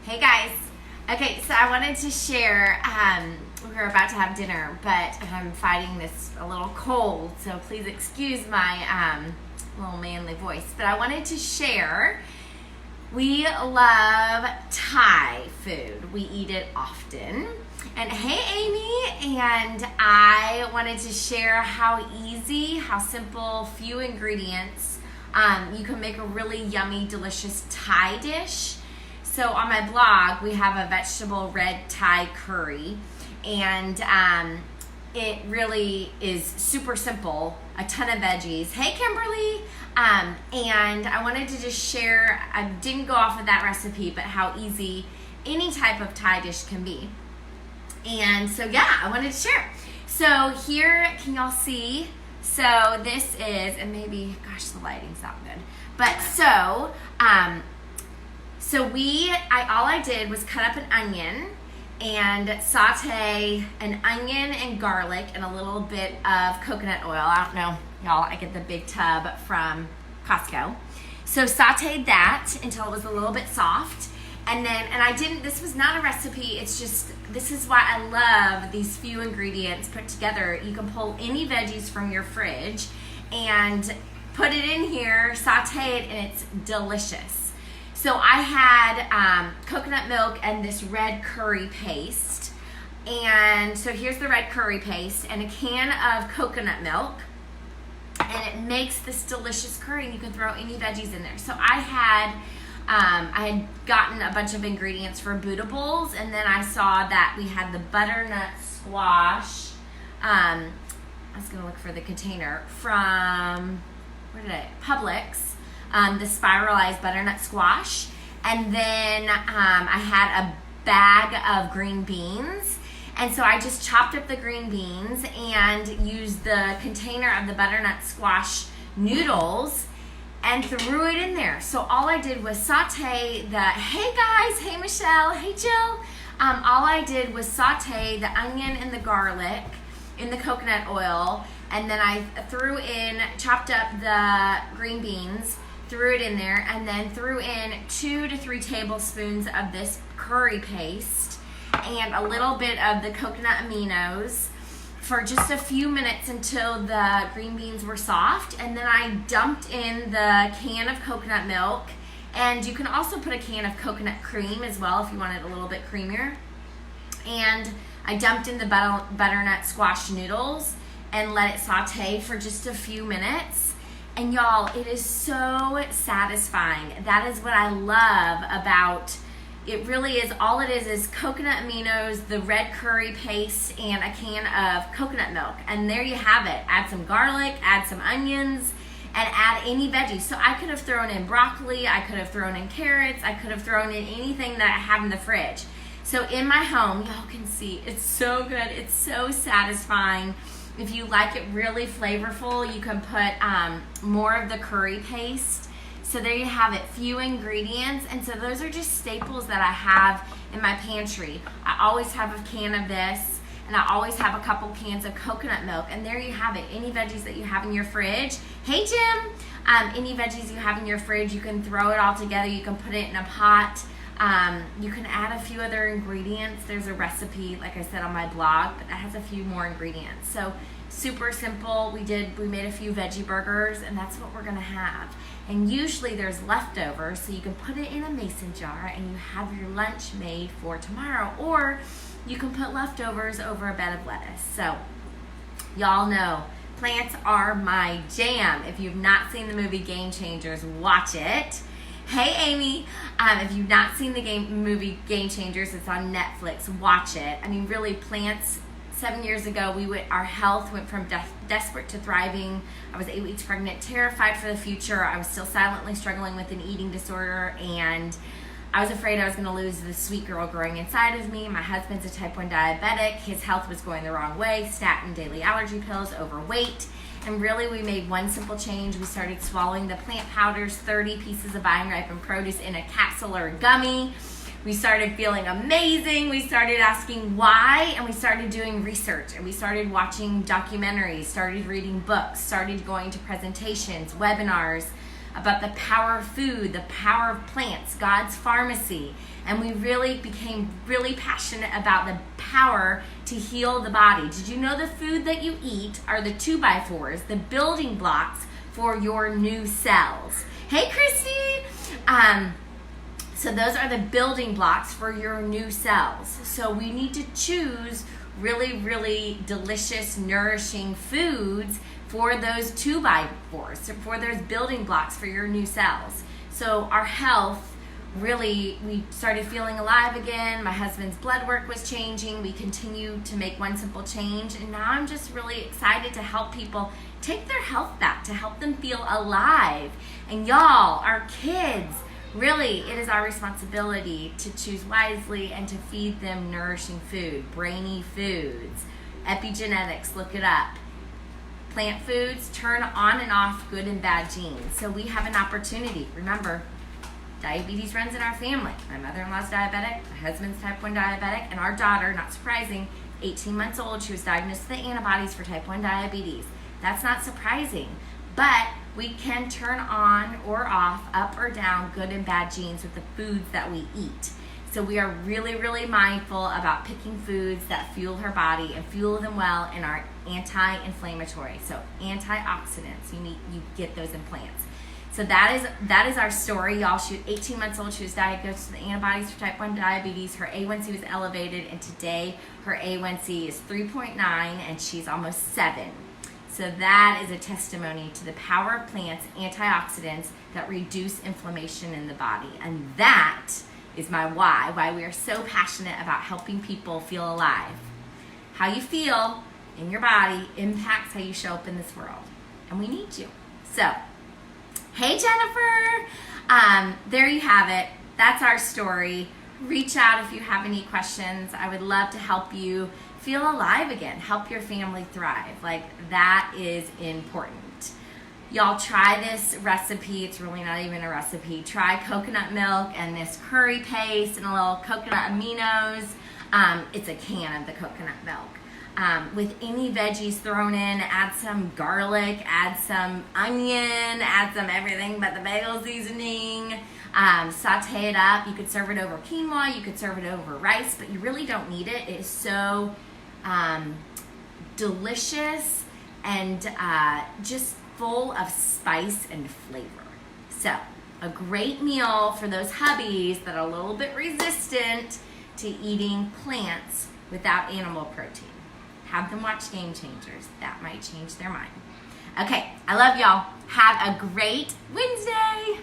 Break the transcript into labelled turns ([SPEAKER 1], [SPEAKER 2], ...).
[SPEAKER 1] Hey guys. Okay, so I wanted to share, we're about to have dinner, but I'm fighting this a little cold, so please excuse my little manly voice. But I wanted to share, we love Thai food. We eat it often. And hey Amy, and I wanted to share how easy, how simple, few ingredients, you can make a really yummy, delicious Thai dish. So on my blog, we have a vegetable red Thai curry, and it really is super simple, a ton of veggies. Hey Kimberly! And I wanted to just share, I didn't go off of that recipe, but how easy any type of Thai dish can be. And so yeah, I wanted to share. So here, can y'all see? So this is, and maybe, gosh, the lighting's not good. But so, all I did was cut up an onion and saute an onion and garlic and a little bit of coconut oil. I don't know, y'all, I get the big tub from Costco. So sauteed that until it was a little bit soft. And this was not a recipe, it's just, this is why I love these few ingredients put together. You can pull any veggies from your fridge and put it in here, saute it, and it's delicious. So I had coconut milk and this red curry paste. And so here's the red curry paste and a can of coconut milk. And it makes this delicious curry, and you can throw any veggies in there. So I had gotten a bunch of ingredients for Buddha bowls, and then I saw that we had the butternut squash. I was gonna look for the container from, Publix. The spiralized butternut squash, and then I had a bag of green beans, and so I just chopped up the green beans and used the container of the butternut squash noodles and threw it in there. So all I did was saute hey guys, hey Michelle, hey Jill, all I did was saute the onion and the garlic in the coconut oil, and then I chopped up the green beans, threw it in there, and then threw in 2 to 3 tablespoons of this curry paste and a little bit of the coconut aminos for just a few minutes until the green beans were soft. And then I dumped in the can of coconut milk, and you can also put a can of coconut cream as well if you want it a little bit creamier. And I dumped in the butternut squash noodles and let it saute for just a few minutes. And y'all, it is so satisfying. That is what I love about it. Really is, all it is coconut aminos, the red curry paste, and a can of coconut milk. And there you have it. Add some garlic, add some onions, and add any veggies. So I could have thrown in broccoli, I could have thrown in carrots, I could have thrown in anything that I have in the fridge. So in my home, y'all can see, it's so good, it's so satisfying. If you like it really flavorful, you can put more of the curry paste. So there you have it, few ingredients. And so those are just staples that I have in my pantry. I always have a can of this, and I always have a couple cans of coconut milk. And there you have it, any veggies that you have in your fridge. Hey Jim, any veggies you have in your fridge, you can throw it all together. You can put it in a pot. You can add a few other ingredients. There's a recipe, like I said, on my blog, but that has a few more ingredients. So super simple. We made a few veggie burgers, and that's what we're gonna have. And usually there's leftovers, so you can put it in a mason jar and you have your lunch made for tomorrow, or you can put leftovers over a bed of lettuce. So y'all know plants are my jam. If you've not seen the movie Game Changers, watch it. Hey Amy, if you've not seen the movie Game Changers, it's on Netflix, watch it. I mean, really, plants, 7 years ago, our health went from desperate to thriving. I was 8 weeks pregnant, terrified for the future. I was still silently struggling with an eating disorder, and I was afraid I was gonna lose the sweet girl growing inside of me. My husband's a type 1 diabetic. His health was going the wrong way, statin, daily allergy pills, overweight. And really, we made one simple change. We started swallowing the plant powders, 30 pieces of vine ripened produce in a capsule or a gummy. We started feeling amazing. We started asking why, and we started doing research, and we started watching documentaries, started reading books, started going to presentations, webinars, about the power of food, the power of plants, God's pharmacy. And we really became really passionate about the power to heal the body. Did you know the food that you eat are the 2x4s, the building blocks for your new cells? Hey, Christy! So those are the building blocks for your new cells. So we need to choose really, really delicious, nourishing foods for those 2x4s, for those building blocks for your new cells. So our health, really, we started feeling alive again. My husband's blood work was changing. We continued to make one simple change. And now I'm just really excited to help people take their health back, to help them feel alive. And y'all, our kids, really, it is our responsibility to choose wisely and to feed them nourishing food, brainy foods. Epigenetics, look it up. Plant foods turn on and off good and bad genes. So we have an opportunity. Remember, diabetes runs in our family. My mother-in-law's diabetic, my husband's type 1 diabetic, and our daughter, not surprising, 18 months old, she was diagnosed with the antibodies for type 1 diabetes. That's not surprising, but we can turn on or off, up or down, good and bad genes with the foods that we eat. So we are really, really mindful about picking foods that fuel her body and fuel them well and are anti-inflammatory. So antioxidants, you get those in plants. So that is our story, y'all. She was 18 months old. She was diagnosed with antibodies for type 1 diabetes. Her A1C was elevated, and today her A1C is 3.9, and she's almost 7. So that is a testimony to the power of plants, antioxidants that reduce inflammation in the body. And that is my why we are so passionate about helping people feel alive. How you feel in your body impacts how you show up in this world. And we need you. So, hey, Jennifer. There you have it. That's our story. Reach out if you have any questions. I would love to help you feel alive again. Help your family thrive. Like, that is important. Y'all try this recipe. It's really not even a recipe. Try coconut milk and this curry paste and a little coconut aminos. It's a can of the coconut milk. With any veggies thrown in, add some garlic, add some onion, add some everything but the bagel seasoning. Saute it up. You could serve it over quinoa, you could serve it over rice, but you really don't need it. It is so delicious and just full of spice and flavor. So, a great meal for those hubbies that are a little bit resistant to eating plants without animal protein. Have them watch Game Changers. That might change their mind. Okay, I love y'all. Have a great Wednesday.